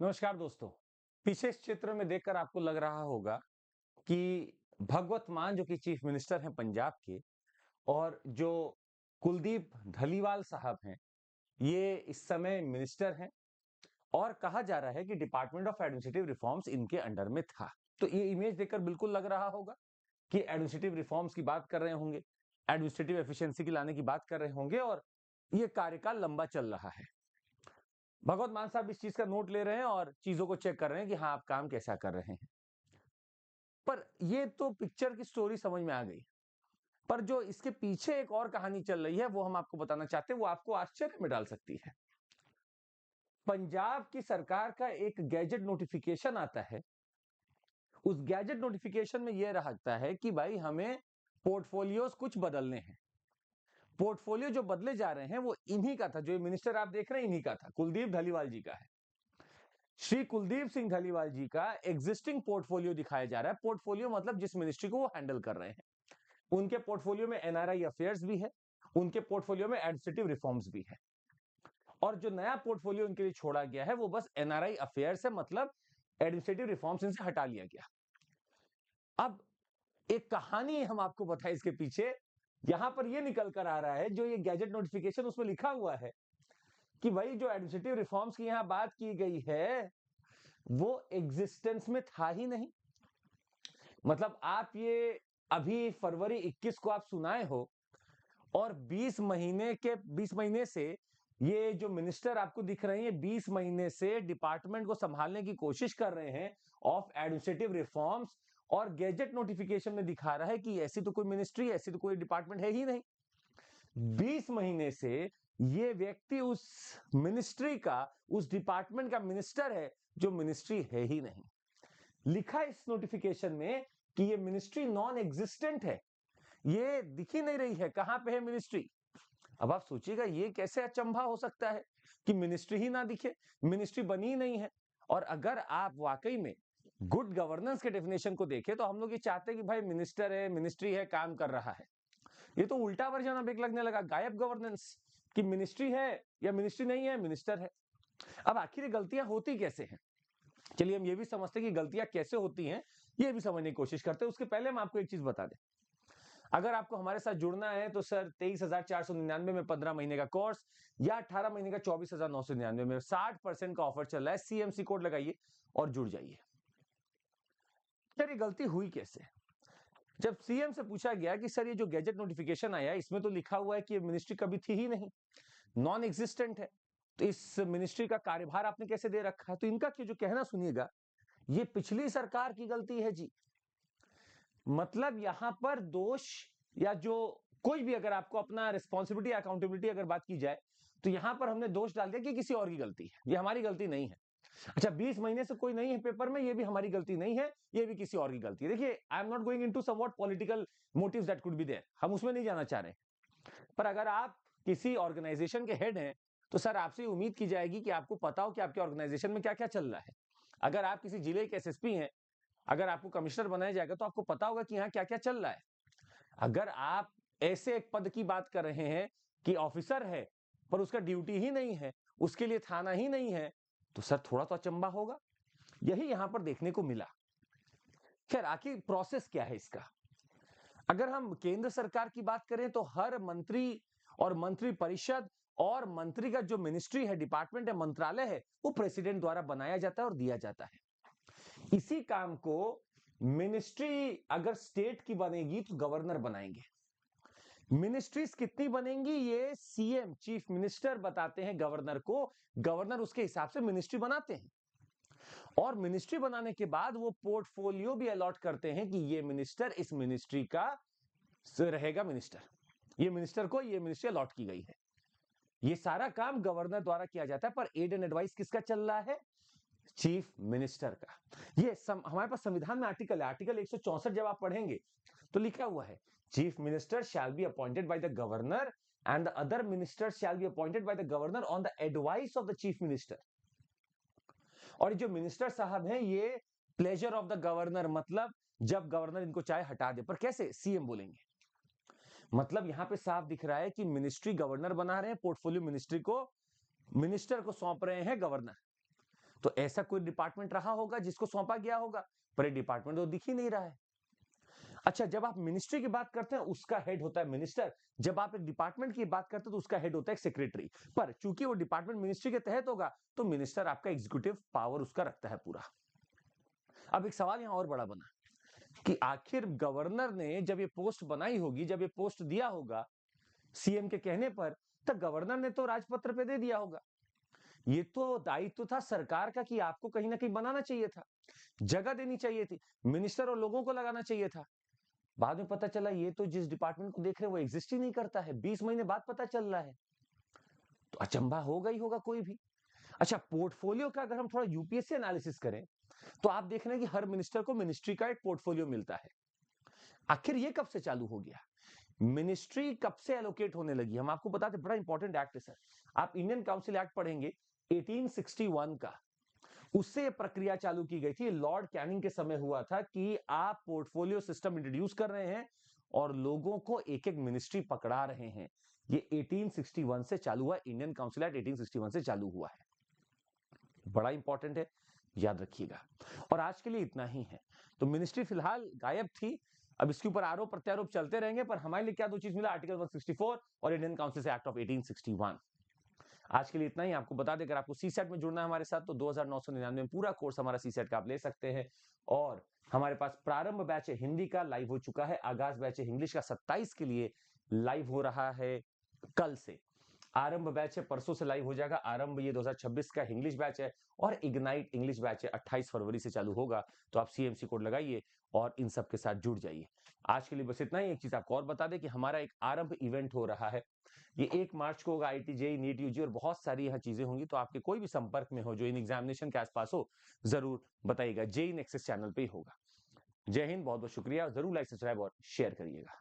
नमस्कार दोस्तों। पीछे इस चित्र में देखकर आपको लग रहा होगा कि भगवत मान जो कि चीफ मिनिस्टर हैं पंजाब के और जो कुलदीप धलीवाल साहब हैं, ये इस समय मिनिस्टर हैं और कहा जा रहा है कि डिपार्टमेंट ऑफ एडमिनिस्ट्रेटिव रिफॉर्म्स इनके अंडर में था। तो ये इमेज देखकर बिल्कुल लग रहा होगा कि एडमिनिस्ट्रेटिव रिफॉर्म्स की बात कर रहे होंगे, एडमिनिस्ट्रेटिव एफिशिएंसी की लाने की बात कर रहे होंगे और ये कार्यकाल लंबा चल रहा है। भगवत मान साहब इस चीज का नोट ले रहे हैं और चीजों को चेक कर रहे हैं कि हाँ आप काम कैसा कर रहे हैं। पर ये तो पिक्चर की स्टोरी समझ में आ गई, पर जो इसके पीछे एक और कहानी चल रही है वो हम आपको बताना चाहते हैं, वो आपको आश्चर्य में डाल सकती है। पंजाब की सरकार का एक गैजेट नोटिफिकेशन आता है। उस गैजेट नोटिफिकेशन में यह रहता है कि भाई हमें पोर्टफोलियोज कुछ बदलने हैं। पोर्टफोलियो जो बदले जा रहे हैं वो इन्हीं का था, जो मिनिस्टर आप देख रहे हैं इन्हीं का था, कुलदीप धलीवाल जी का है। श्री कुलदीप सिंह धलीवाल जी का एग्जिस्टिंग पोर्टफोलियो दिखाया जा रहा है। पोर्टफोलियो मतलब जिस मिनिस्ट्री को वो हैंडल कर रहे हैं। उनके पोर्टफोलियो में एनआरआई अफेयर्स भी है, उनके पोर्टफोलियो में एडमिनिस्ट्रेटिव रिफॉर्म्स भी है और जो नया पोर्टफोलियो उनके लिए छोड़ा गया है वो बस एनआरआई अफेयर्स है, मतलब एडमिनिस्ट्रेटिव रिफॉर्म्स इनसे हटा लिया गया। अब एक कहानी हम आपको बताएं इसके पीछे। यहां पर यह निकल कर आ रहा है, जो ये गैजेट नोटिफिकेशन उसमें लिखा हुआ है कि भाई जो एडमिनिस्ट्रेटिव रिफॉर्म्स की यहां बात की गई है वो एग्जिस्टेंस में था ही नहीं। मतलब आप ये अभी फरवरी 21 को आप सुनाए हो और 20 महीने से ये जो मिनिस्टर आपको दिख रहे हैं 20 महीने से डिपार्टमेंट को संभालने की कोशिश कर रहे हैं ऑफ एडमिनिस्ट्रेटिव रिफॉर्म्स, और गैजेट नोटिफिकेशन में दिखा रहा है कि ऐसी तो कोई मिनिस्ट्री, ऐसी तो कोई डिपार्टमेंट है ही नहीं। 20 महीने से ये व्यक्ति उस मिनिस्ट्री का, उस डिपार्टमेंट का मिनिस्टर है जो मिनिस्ट्री है ही नहीं। लिखा इस नोटिफिकेशन में कि ये मिनिस्ट्री नॉन एग्जिस्टेंट है, ये दिख ही नहीं रही है। कहां पे है मिनिस्ट्री? अब आप सोचिएगा ये कैसे अचंभा हो सकता है कि मिनिस्ट्री ही ना दिखे, मिनिस्ट्री बनी ही नहीं है। और अगर आप वाकई में गुड गवर्नेंस के डेफिनेशन को देखें तो हम लोग ये चाहते हैं कि भाई मिनिस्टर है, मिनिस्ट्री है, काम कर रहा है। ये तो उल्टा वर्जन अब एक लगने लगा, गायब गवर्नेंस, कि मिनिस्ट्री है या मिनिस्ट्री नहीं है, मिनिस्टर है। अब आखिर गलतियां होती कैसे हैं? चलिए हम ये भी समझते हैं कि गलतियां कैसे होती हैं, ये भी समझने की कोशिश करते हैं। उसके पहले हम आपको एक चीज बता दें, अगर आपको हमारे साथ जुड़ना है तो सर 23,499 में 15 महीने का कोर्स या 18 महीने का 24,999 में 60% का ऑफर चल रहा है। सीएमसी कोड लगाइए और जुड़ जाइए। सर ये गलती हुई कैसे? जब सीएम से पूछा गया कि सर ये जो गैजेट नोटिफिकेशन आया इसमें तो लिखा हुआ है कि मिनिस्ट्री कभी थी ही नहीं, नॉन एग्जिस्टेंट है, तो इस मिनिस्ट्री का कार्यभार आपने कैसे दे रखा है? तो इनका जो कहना सुनिएगा, ये पिछली सरकार की गलती है जी। मतलब यहां पर दोष या जो कोई भी, अगर आपको अपना रिस्पॉन्सिबिलिटी अकाउंटेबिलिटी अगर बात की जाए तो यहां पर हमने दोष डाल दिया कि किसी और की गलती है, ये हमारी गलती नहीं है। अच्छा 20 महीने से कोई नहीं है पेपर में, ये भी हमारी गलती नहीं है, ये भी किसी और की गलती है। देखिए I am not going into somewhat political motives that could be there, हम उसमें नहीं जाना चाह रहे। पर अगर आप किसी ऑर्गेनाइजेशन के हेड हैं तो सर आपसे उम्मीद की जाएगी कि आपको पता हो कि आपके ऑर्गेनाइजेशन में क्या क्या चल रहा है। अगर आप किसी जिले के एसएसपी हैं, अगर आपको कमिश्नर बनाया जाएगा तो आपको पता होगा कि यहाँ क्या क्या चल रहा है। अगर आप ऐसे एक पद की बात कर रहे हैं कि ऑफिसर है पर उसका ड्यूटी ही नहीं है, उसके लिए थाना ही नहीं है, तो सर थोड़ा तो अचंबा होगा। यही यहां पर देखने को मिला। खैर आखिर प्रोसेस क्या है इसका? अगर हम केंद्र सरकार की बात करें तो हर मंत्री और मंत्री परिषद और मंत्री का जो मिनिस्ट्री है, डिपार्टमेंट है, मंत्रालय है, वो प्रेसिडेंट द्वारा बनाया जाता है और दिया जाता है। इसी काम को मिनिस्ट्री अगर स्टेट की बनेगी तो गवर्नर बनाएंगे। मिनिस्ट्रीज कितनी बनेंगी ये सीएम चीफ मिनिस्टर बताते हैं गवर्नर को, गवर्नर उसके हिसाब से मिनिस्ट्री बनाते हैं और मिनिस्ट्री बनाने के बाद वो पोर्टफोलियो भी अलॉट करते हैं कि ये मिनिस्टर इस मिनिस्ट्री का रहेगा मिनिस्टर, ये मिनिस्टर को ये मिनिस्ट्री अलॉट की गई है। ये सारा काम गवर्नर द्वारा किया जाता है, पर एड एंड एडवाइस किसका चल रहा है? चीफ मिनिस्टर का। ये हमारे पास संविधान में आर्टिकल है, आर्टिकल 164 जब आप पढ़ेंगे तो लिखा हुआ है chief minister shall be appointed by the governor and the other minister shall be appointed by the governor on the advice of the chief minister. और जो मिनिस्टर साहब हैं ये प्लेजर ऑफ द गवर्नर, मतलब जब गवर्नर इनको चाहे हटा दे। पर कैसे? सीएम बोलेंगे। मतलब यहां पे साफ दिख रहा है कि मिनिस्ट्री गवर्नर बना रहे हैं, पोर्टफोलियो मिनिस्ट्री को, मिनिस्टर को सौंप रहे हैं गवर्नर। तो ऐसा कोई डिपार्टमेंट रहा होगा जिसको सौंपा गया होगा, पर ये डिपार्टमेंट तो दिख ही नहीं रहा है। अच्छा, जब आप मिनिस्ट्री की बात करते हैं उसका हेड होता है मिनिस्टर, जब आप एक डिपार्टमेंट की बात करते हैं तो उसका हेड होता है सेक्रेटरी। पर चूंकि वो डिपार्टमेंट मिनिस्ट्री के तहत होगा तो मिनिस्टर आपका एग्जीक्यूटिव पावर उसका रखता है पूरा। अब एक सवाल यहां और बड़ा बना कि आखिर गवर्नर ने जब ये पोस्ट बनाई होगी, जब ये पोस्ट दिया होगा सीएम के कहने पर, तब गवर्नर ने तो राजपत्र पे दे दिया होगा। ये तो दायित्व था सरकार का कि आपको कहीं ना कहीं बनाना चाहिए था, जगह देनी चाहिए थी, मिनिस्टर और लोगों को लगाना चाहिए था। बाद में पता चला ये तो जिस डिपार्टमेंट को देख रहे हैं वो एग्जिस्ट ही नहीं करता है, 20 महीने बाद पता चल रहा है। तो अचंभा होगा ही होगा कोई भी। अच्छा, पोर्टफोलियो का अगर हम थोड़ा यूपीएससी एनालिसिस करें तो आप देख रहे हैं कि हर मिनिस्टर को मिनिस्ट्री का एक पोर्टफोलियो मिलता है। आखिर ये कब से चालू हो गया, मिनिस्ट्री कब से एलोकेट होने लगी? हम आपको बताते, बड़ा इंपॉर्टेंट एक्ट है सर। आप इंडियन काउंसिल एक्ट पढ़ेंगे 1861 का, उससे प्रक्रिया चालू की गई थी। लॉर्ड कैनिंग के समय हुआ था कि आप पोर्टफोलियो सिस्टम इंट्रोड्यूस कर रहे हैं और लोगों को एक एक मिनिस्ट्री पकड़ा रहे हैं। ये 1861 से चालू हुआ, इंडियन काउंसिल एक्ट 1861 से चालू हुआ है। बड़ा इंपॉर्टेंट है, याद रखिएगा। और आज के लिए इतना ही है। तो मिनिस्ट्री फिलहाल गायब थी, अब इसके ऊपर आरोप प्रत्यारोप चलते रहेंगे, पर हमारे लिए क्या दो चीज मिला, आर्टिकल 164 और इंडियन काउंसिल एक्ट ऑफ 1861। आज के लिए इतना ही। आपको बता दें, अगर आपको सीसेट में जुड़ना है हमारे साथ तो 2999 में पूरा कोर्स हमारा सीसेट का आप ले सकते हैं। और हमारे पास प्रारंभ बैच है हिंदी का, लाइव हो चुका है। आगाज बैच है इंग्लिश का 27 के लिए लाइव हो रहा है कल से। आरंभ बैच है परसों से लाइव हो जाएगा। आरंभ ये 2026 का इंग्लिश बैच है और इग्नाइट इंग्लिश बैच है 28 फरवरी से चालू होगा। तो आप सीएमसी कोड लगाइए और इन सब के साथ जुड़ जाइए। आज के लिए बस इतना ही। एक चीज आपको और बता दें कि हमारा एक आरंभ इवेंट हो रहा है, ये 1 मार्च को होगा। आईटी जेईई नीट यूजी और बहुत सारी यहाँ चीजें होंगी, तो आपके कोई भी संपर्क में हो जो इन एग्जामिनेशन के आसपास हो, जरूर बताइएगा। जेईई नेक्सस चैनल पे ही होगा। जय हिंद, बहुत बहुत शुक्रिया। जरूर लाइक सब्सक्राइब और शेयर करिएगा।